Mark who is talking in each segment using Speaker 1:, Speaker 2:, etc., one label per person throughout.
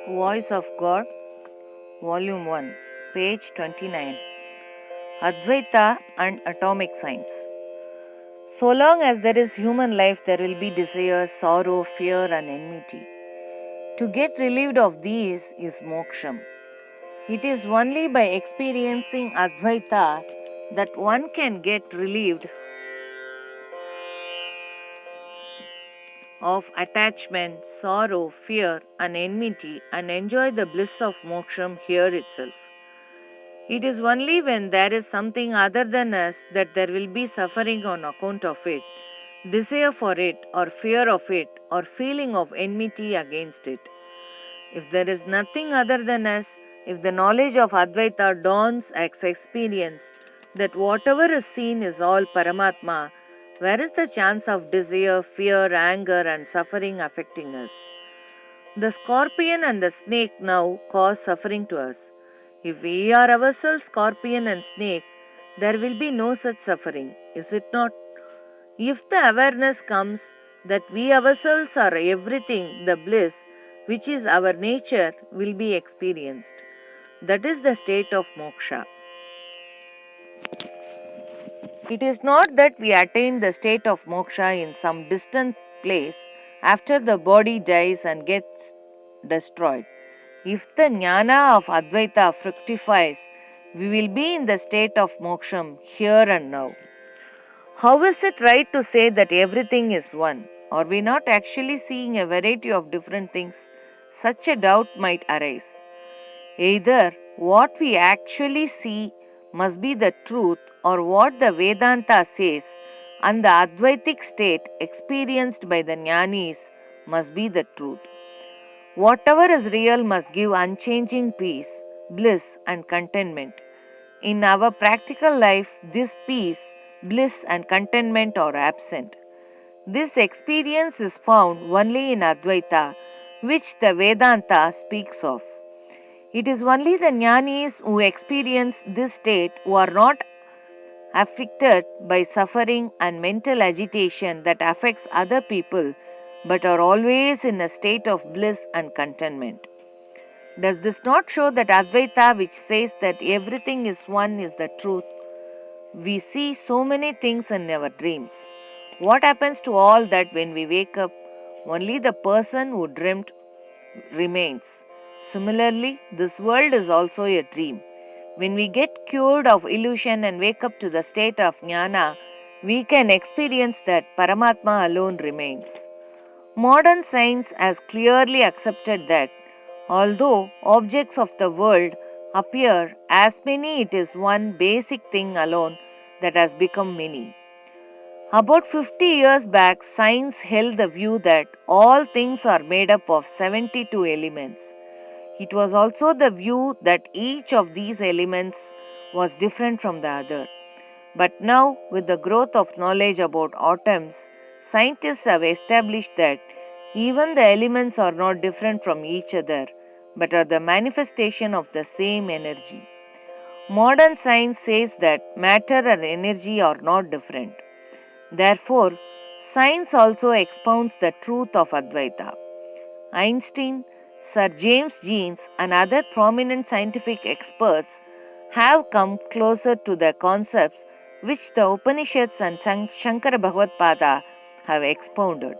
Speaker 1: Voice of God, Volume 1, page 29. Advaita and Atomic Science. So long as there is human life, there will be desire, sorrow, fear, and enmity. To get relieved of these is moksham. It is only by experiencing Advaita that one can get relieved of attachment, sorrow, fear, and enmity and enjoy the bliss of moksham here itself. It is only when there is something other than us that there will be suffering on account of it, desire for it, or fear of it, or feeling of enmity against it. If there is nothing other than us, if the knowledge of Advaita dawns as experience, that whatever is seen is all Paramatma, where is the chance of desire, fear, anger, and suffering affecting us? The scorpion and the snake now cause suffering to us. If we are ourselves scorpion and snake, there will be no such suffering, is it not? If the awareness comes that we ourselves are everything, the bliss, which is our nature, will be experienced. That is the state of moksha. It is not that we attain the state of moksha in some distant place after the body dies and gets destroyed. If the jnana of Advaita fructifies, we will be in the state of moksham here and now. How is it right to say that everything is one? Are we not actually seeing a variety of different things? Such a doubt might arise. Either what we actually see must be the truth or what the Vedanta says, and the Advaitic state experienced by the jnanis must be the truth. Whatever is real must give unchanging peace, bliss, and contentment. In our practical life, this peace, bliss, and contentment are absent. This experience is found only in Advaita, which the Vedanta speaks of. It is only the jnanis who experience this state who are not afflicted by suffering and mental agitation that affects other people, but are always in a state of bliss and contentment. Does this not show that Advaita, which says that everything is one, is the truth? We see so many things in our dreams. What happens to all that when we wake up? Only the person who dreamt remains. Similarly, this world is also a dream. When we get cured of illusion and wake up to the state of jnana, we can experience that Paramatma alone remains. Modern science has clearly accepted that although objects of the world appear as many, it is one basic thing alone that has become many. About 50 years back, science held the view that all things are made up of 72 elements. It was also the view that each of these elements was different from the other. But now, with the growth of knowledge about atoms, scientists have established that even the elements are not different from each other, but are the manifestation of the same energy. Modern science says that matter and energy are not different. Therefore, science also expounds the truth of Advaita. Einstein, Sir James Jeans, and other prominent scientific experts have come closer to the concepts which the Upanishads and Shankara Bhagavad-pada have expounded.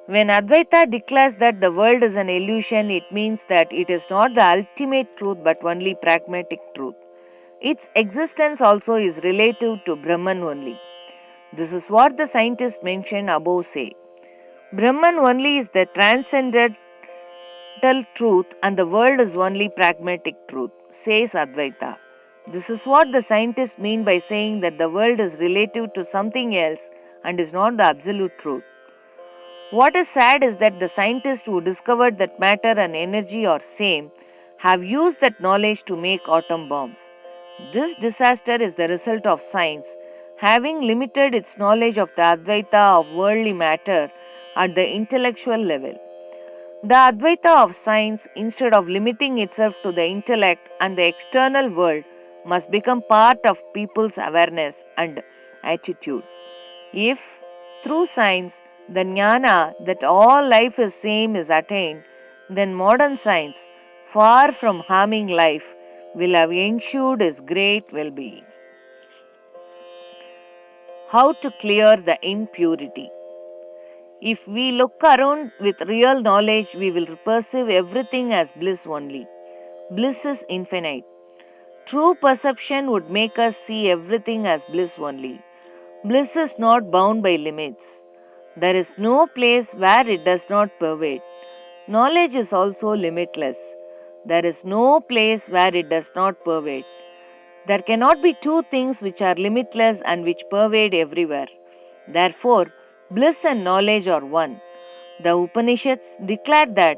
Speaker 1: When Advaita declares that the world is an illusion, it means that it is not the ultimate truth but only pragmatic truth. Its existence also is relative to Brahman only. This is what the scientists mentioned above say. Brahman only is the transcendental truth and the world is only pragmatic truth, says Advaita. This is what the scientists mean by saying that the world is relative to something else and is not the absolute truth. What is sad is that the scientists who discovered that matter and energy are same have used that knowledge to make atom bombs. This disaster is the result of science having limited its knowledge of the Advaita of worldly matter at the intellectual level. The Advaita of science, instead of limiting itself to the intellect and the external world, must become part of people's awareness and attitude. If, through science, the jnana that all life is same is attained, then modern science, far from harming life, will have ensured his great well being. How to clear the impurity? If we look around with real knowledge, we will perceive everything as bliss only. Bliss is infinite. True perception would make us see everything as bliss only. Bliss is not bound by limits. There is no place where it does not pervade. Knowledge is also limitless. There is no place where it does not pervade. There cannot be two things which are limitless and which pervade everywhere. Therefore, bliss and knowledge are one. The Upanishads declare that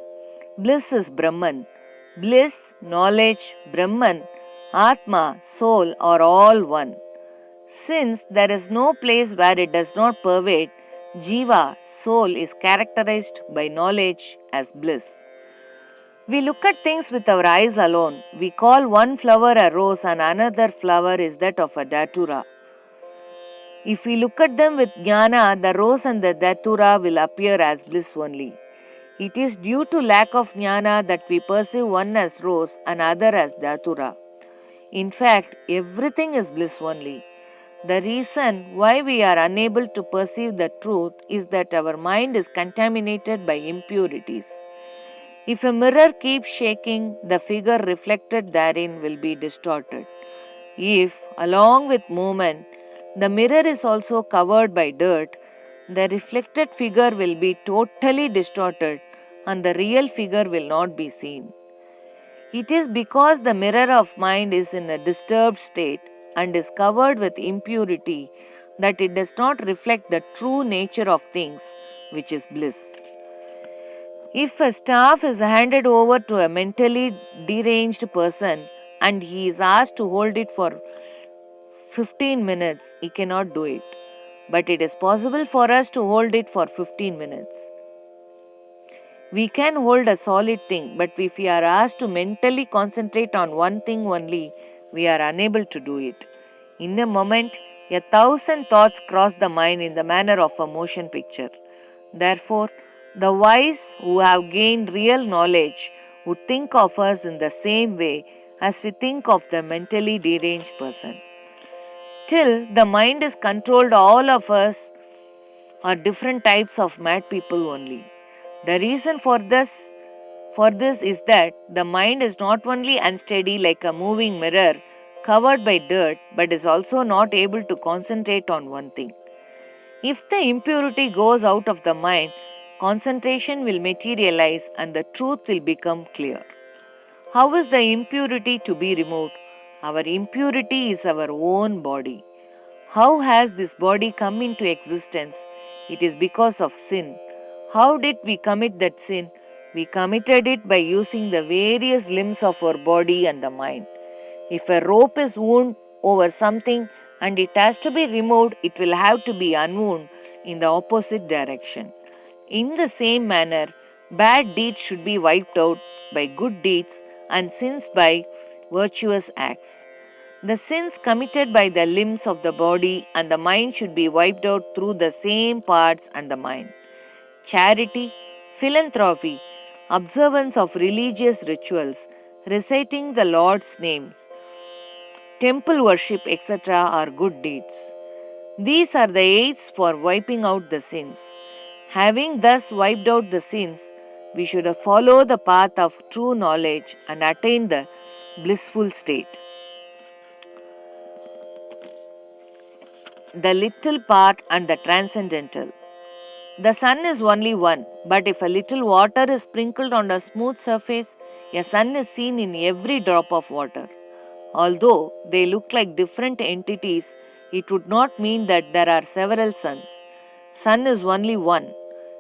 Speaker 1: bliss is Brahman. Bliss, knowledge, Brahman, Atma, soul are all one. Since there is no place where it does not pervade, Jiva, soul, is characterized by knowledge as bliss. We look at things with our eyes alone. We call one flower a rose and another flower is that of a datura. If we look at them with jnana, the rose and the datura will appear as bliss only. It is due to lack of jnana that we perceive one as rose and other as datura. In fact, everything is bliss only. The reason why we are unable to perceive the truth is that our mind is contaminated by impurities. If a mirror keeps shaking, the figure reflected therein will be distorted. If, along with movement, the mirror is also covered by dirt, the reflected figure will be totally distorted and the real figure will not be seen. It is because the mirror of mind is in a disturbed state and is covered with impurity that it does not reflect the true nature of things, which is bliss. If a staff is handed over to a mentally deranged person and he is asked to hold it for 15 minutes, he cannot do it. But it is possible for us to hold it for 15 minutes. We can hold a solid thing, but if we are asked to mentally concentrate on one thing only, we are unable to do it. In a moment, 1,000 thoughts cross the mind in the manner of a motion picture. Therefore, the wise who have gained real knowledge would think of us in the same way as we think of the mentally deranged person. Till the mind is controlled, all of us are different types of mad people only. The reason for this is that the mind is not only unsteady like a moving mirror covered by dirt, but is also not able to concentrate on one thing. If the impurity goes out of the mind, concentration will materialize and the truth will become clear. How is the impurity to be removed? Our impurity is our own body. How has this body come into existence? It is because of sin. How did we commit that sin? We committed it by using the various limbs of our body and the mind. If a rope is wound over something and it has to be removed, it will have to be unwound in the opposite direction. In the same manner, bad deeds should be wiped out by good deeds and sins by virtuous acts. The sins committed by the limbs of the body and the mind should be wiped out through the same parts and the mind. Charity, philanthropy, observance of religious rituals, reciting the Lord's names, temple worship, etc. are good deeds. These are the aids for wiping out the sins. Having thus wiped out the sins, we should follow the path of true knowledge and attain the blissful state. The little part and the transcendental. The sun is only one, but if a little water is sprinkled on a smooth surface, a sun is seen in every drop of water. Although they look like different entities, it would not mean that there are several suns. Sun is only one.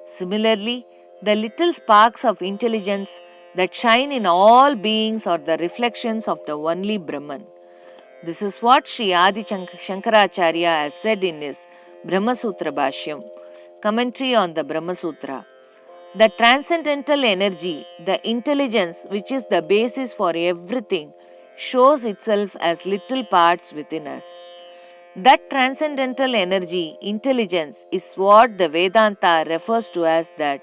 Speaker 1: Similarly, the little sparks of intelligence that shine in all beings are the reflections of the only Brahman. This is what Sri Adi Shankaracharya has said in his Brahma Sutra Bhashyam, commentary on the Brahma Sutra. The transcendental energy, the intelligence which is the basis for everything, shows itself as little parts within us. That transcendental energy, intelligence, is what the Vedanta refers to as that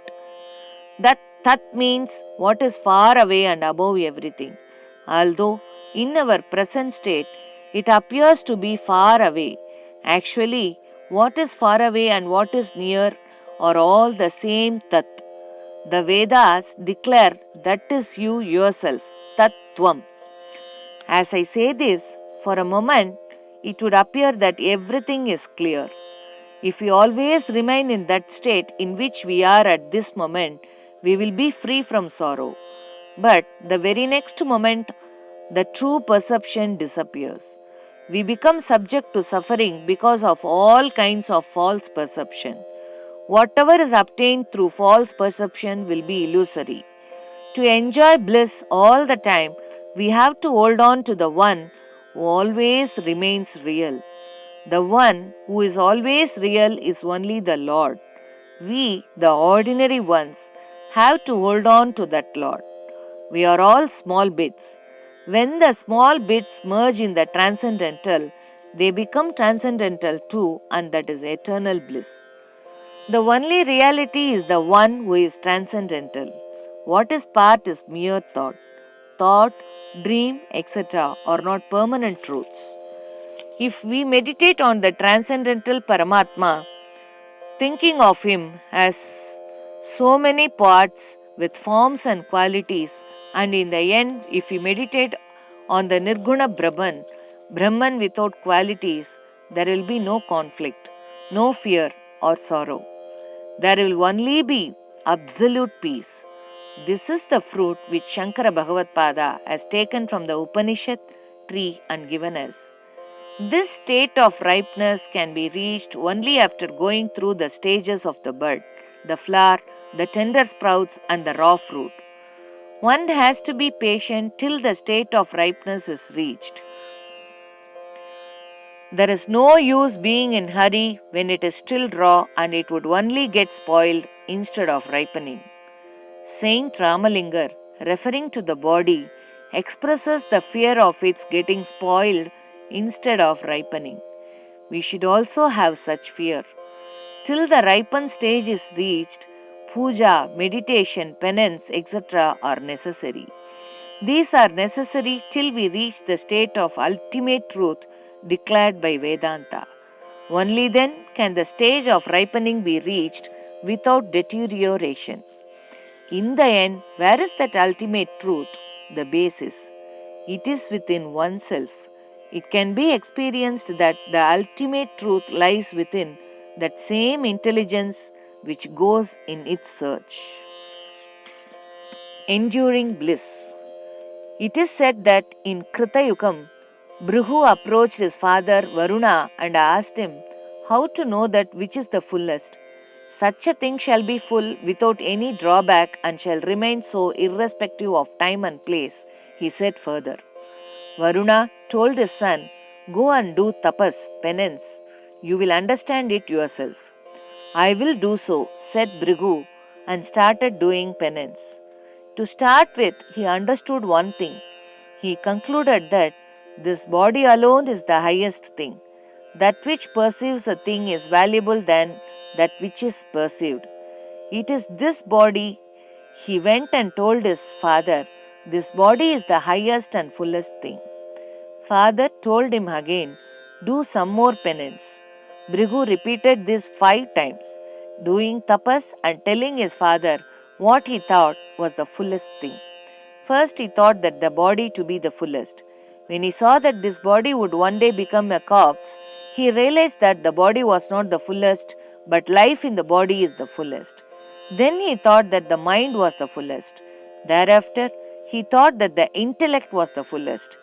Speaker 1: Tat means what is far away and above everything. Although in our present state it appears to be far away, actually what is far away and what is near are all the same Tat. The Vedas declare that is you yourself, Tat Tvam. As I say this, for a moment it would appear that everything is clear. If we always remain in that state in which we are at this moment, we will be free from sorrow. But the very next moment, the true perception disappears. We become subject to suffering because of all kinds of false perception. Whatever is obtained through false perception will be illusory. To enjoy bliss all the time, we have to hold on to the one who always remains real. The one who is always real is only the Lord. We, the ordinary ones, have to hold on to that Lord. We are all small bits. When the small bits merge in the transcendental, they become transcendental too, and that is eternal bliss. The only reality is the one who is transcendental. What is part is mere thought. Thought, dream, etc. are not permanent truths. If we meditate on the transcendental Paramatma, thinking of him as so many parts with forms and qualities, and in the end, if we meditate on the Nirguna Brahman without qualities, there will be no conflict, no fear or sorrow. There will only be absolute peace. This is the fruit which Shankara Bhagavad-pada has taken from the Upanishad tree and given us. This state of ripeness can be reached only after going through the stages of the bud, the flower, the tender sprouts, and the raw fruit. One has to be patient till the state of ripeness is reached. There is no use being in hurry when it is still raw, and it would only get spoiled instead of ripening. Saint Ramalingar, referring to the body, expresses the fear of its getting spoiled instead of ripening. We should also have such fear. Till the ripened stage is reached, puja, meditation, penance, etc. are necessary. These are necessary till we reach the state of ultimate truth declared by Vedanta. Only then can the stage of ripening be reached without deterioration. In the end, where is that ultimate truth? The basis. It is within oneself. It can be experienced that the ultimate truth lies within that same intelligence which goes in its search. Enduring bliss. It is said that in Kritayukam, Bhrigu approached his father Varuna and asked him how to know that which is the fullest. Such a thing shall be full without any drawback and shall remain so irrespective of time and place, he said further. Varuna told his son, go and do tapas, penance. You will understand it yourself. I will do so, said Bhrigu, and started doing penance. To start with, he understood one thing. He concluded that this body alone is the highest thing. That which perceives a thing is valuable than that which is perceived. It is this body. He went and told his father, this body is the highest and fullest thing. Father told him again, do some more penance. Bhrigu repeated this 5 times, doing tapas and telling his father what he thought was the fullest thing. First he thought that the body to be the fullest. When he saw that this body would one day become a corpse, he realized that the body was not the fullest, but life in the body is the fullest. Then he thought that the mind was the fullest. Thereafter, he thought that the intellect was the fullest.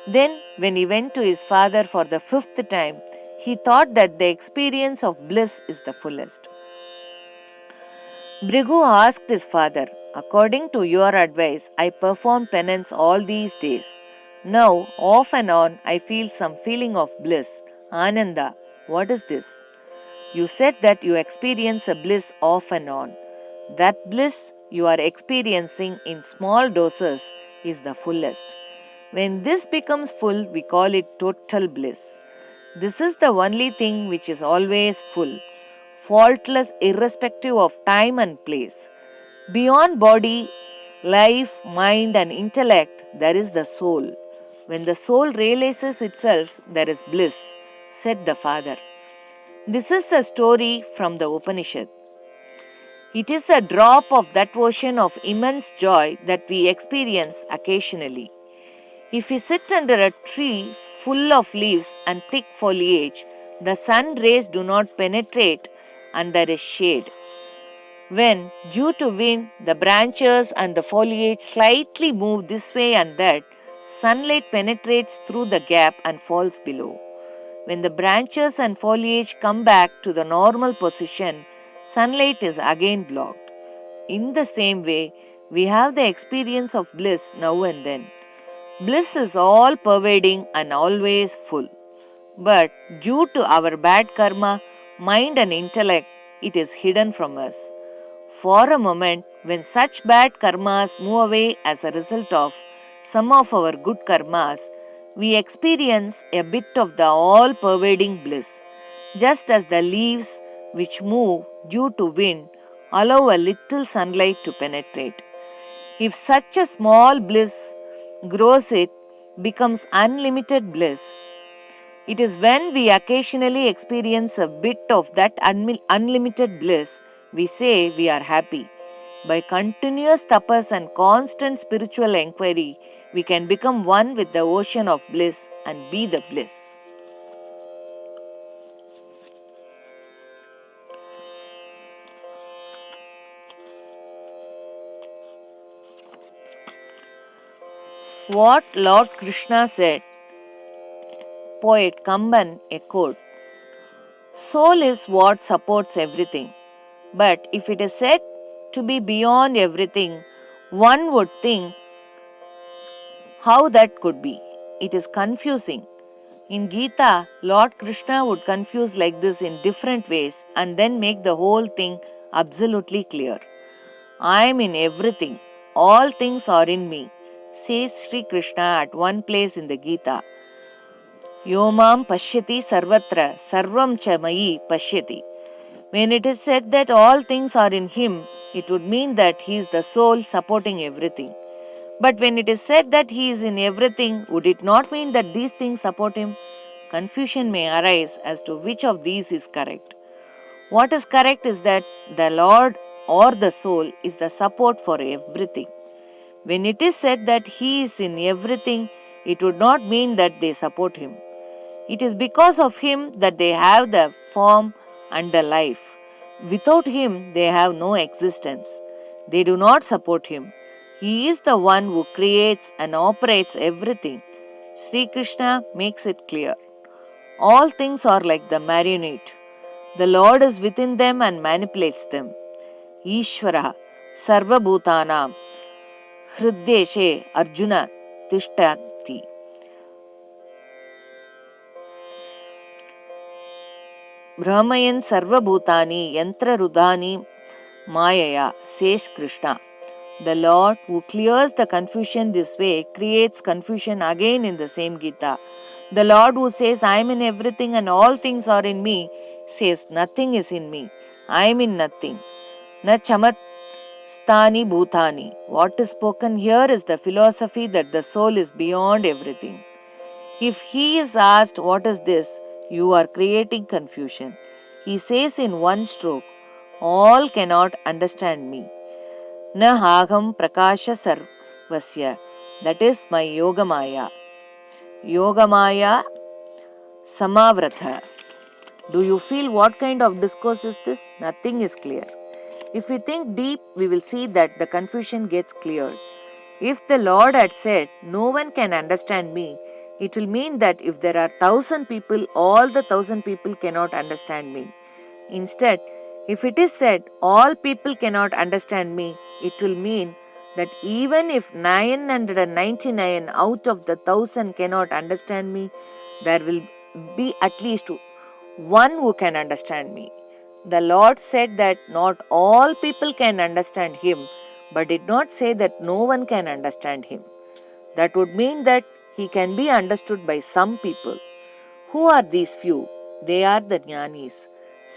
Speaker 1: Then, when he went to his father for the 5th time, he thought that the experience of bliss is the fullest. Bhrigu asked his father, according to your advice, I perform penance all these days. Now, off and on, I feel some feeling of bliss. Ananda, what is this? You said that you experience a bliss off and on. That bliss you are experiencing in small doses is the fullest. When this becomes full, we call it total bliss. This is the only thing which is always full, faultless irrespective of time and place. Beyond body, life, mind, and intellect, there is the soul. When the soul realizes itself, there is bliss, said the father. This is a story from the Upanishad. It is a drop of that ocean of immense joy that we experience occasionally. If we sit under a tree full of leaves and thick foliage, the sun rays do not penetrate and there is shade. When, due to wind, the branches and the foliage slightly move this way and that, sunlight penetrates through the gap and falls below. When the branches and foliage come back to the normal position, sunlight is again blocked. In the same way, we have the experience of bliss now and then. Bliss is all pervading and always full. But due to our bad karma, mind and intellect, it is hidden from us. For a moment, when such bad karmas move away as a result of some of our good karmas, we experience a bit of the all pervading bliss, just as the leaves which move due to wind allow a little sunlight to penetrate. If such a small bliss grows, it becomes unlimited bliss. It is when we occasionally experience a bit of that unlimited bliss, we say we are happy. By continuous tapas and constant spiritual enquiry, we can become one with the ocean of bliss and be the bliss. What Lord Krishna said, poet Kamban echoed. Soul is what supports everything. But if it is said to be beyond everything, one would think how that could be. It is confusing. In Gita, Lord Krishna would confuse like this in different ways and then make the whole thing absolutely clear. I am in everything. All things are in me, says Sri Krishna at one place in the Gita. Yomam pashyati sarvatra sarvam cha mayi pashyati. When it is said that all things are in him, it would mean that he is the soul supporting everything. But when it is said that he is in everything, would it not mean that these things support him? Confusion may arise as to which of these is correct. What is correct is that the Lord or the soul is the support for everything. When it is said that he is in everything, it would not mean that they support him. It is because of him that they have the form and the life. Without him, they have no existence. They do not support him. He is the one who creates and operates everything. Sri Krishna makes it clear. All things are like the marionette. The Lord is within them and manipulates them. Ishvara Sarva Bhutanam Hriddeshe Arjuna Tishtati. Brahmayan Sarva Bhutani Yantra Rudani Mayaya, says Krishna. The Lord who clears the confusion this way creates confusion again in the same Gita. The Lord who says, I am in everything and all things are in me, says, nothing is in me. I am in nothing. Na chamat stani bhutani. What is spoken here is the philosophy that the soul is beyond everything. If he is asked, what is this? You are creating confusion. He says in one stroke, all cannot understand me. Na hagam prakasha sarvasya. That is my Yogamaya. Yogamaya samavratha. Do you feel what kind of discourse is this? Nothing is clear. If we think deep, we will see that the confusion gets cleared. If the Lord had said, no one can understand me, it will mean that if there are 1,000 people, all the 1,000 people cannot understand me. Instead, if it is said, all people cannot understand me, it will mean that even if 999 out of the 1,000 cannot understand me, there will be at least one who can understand me. The Lord said that not all people can understand him, but did not say that no one can understand him. That would mean that he can be understood by some people. Who are these few? They are the jnanis.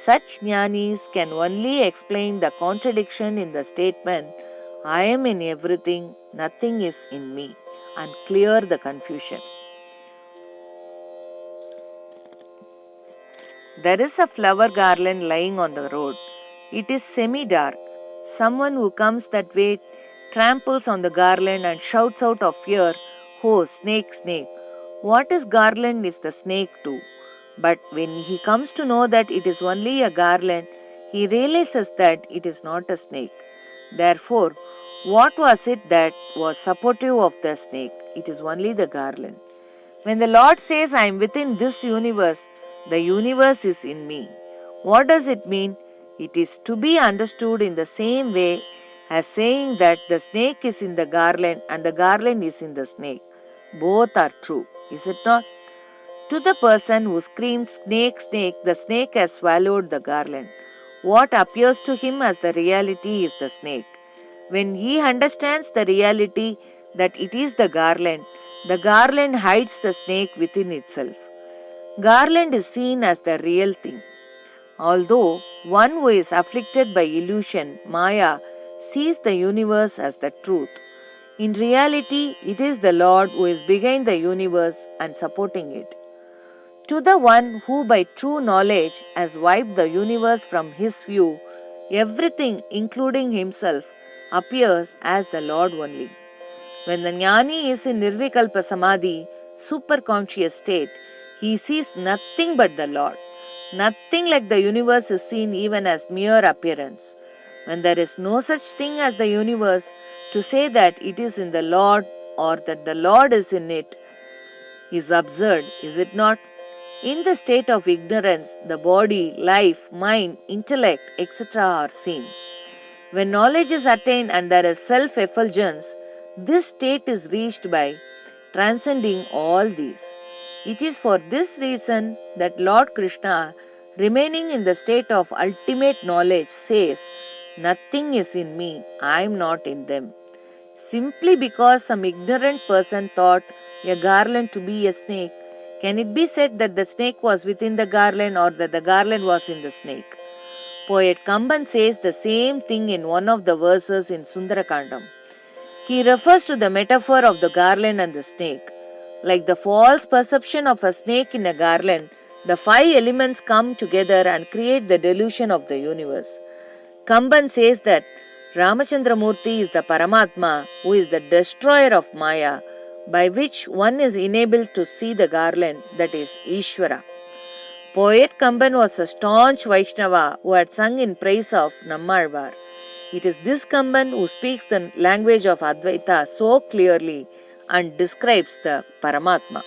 Speaker 1: Such jnanis can only explain the contradiction in the statement, I am in everything, nothing is in me, and clear the confusion. There is a flower garland lying on the road. It is semi-dark. Someone who comes that way tramples on the garland and shouts out of fear, oh, snake, snake. What is garland is the snake too. But when he comes to know that it is only a garland, he realizes that it is not a snake. Therefore, what was it that was supportive of the snake? It is only the garland. When the Lord says, I am within this universe, the universe is in me. What does it mean? It is to be understood in the same way as saying that the snake is in the garland and the garland is in the snake. Both are true, is it not? To the person who screams, snake, snake, the snake has swallowed the garland. What appears to him as the reality is the snake. When he understands the reality that it is the garland hides the snake within itself. Garland is seen as the real thing. Although one who is afflicted by illusion, Maya, sees the universe as the truth, in reality it is the Lord who is behind the universe and supporting it. To the one who by true knowledge has wiped the universe from his view, everything, including himself, appears as the Lord only. When the jnani is in nirvikalpa samadhi, superconscious state, he sees nothing but the Lord. Nothing like the universe is seen even as mere appearance. When there is no such thing as the universe, to say that it is in the Lord or that the Lord is in it is absurd, is it not? In the state of ignorance, the body, life, mind, intellect, etc. are seen. When knowledge is attained and there is self-effulgence, this state is reached by transcending all these. It is for this reason that Lord Krishna, remaining in the state of ultimate knowledge, says, nothing is in me, I am not in them. Simply because some ignorant person thought a garland to be a snake, can it be said that the snake was within the garland or that the garland was in the snake? Poet Kamban says the same thing in one of the verses in Sundarakandam. He refers to the metaphor of the garland and the snake. Like the false perception of a snake in a garland, the five elements come together and create the delusion of the universe. Kamban says that Ramachandramurti is the Paramatma who is the destroyer of Maya, by which one is enabled to see the garland, that is Ishvara. Poet Kamban was a staunch Vaishnava who had sung in praise of Nammalvar. It is this Kamban who speaks the language of Advaita so clearly and describes the Paramatma.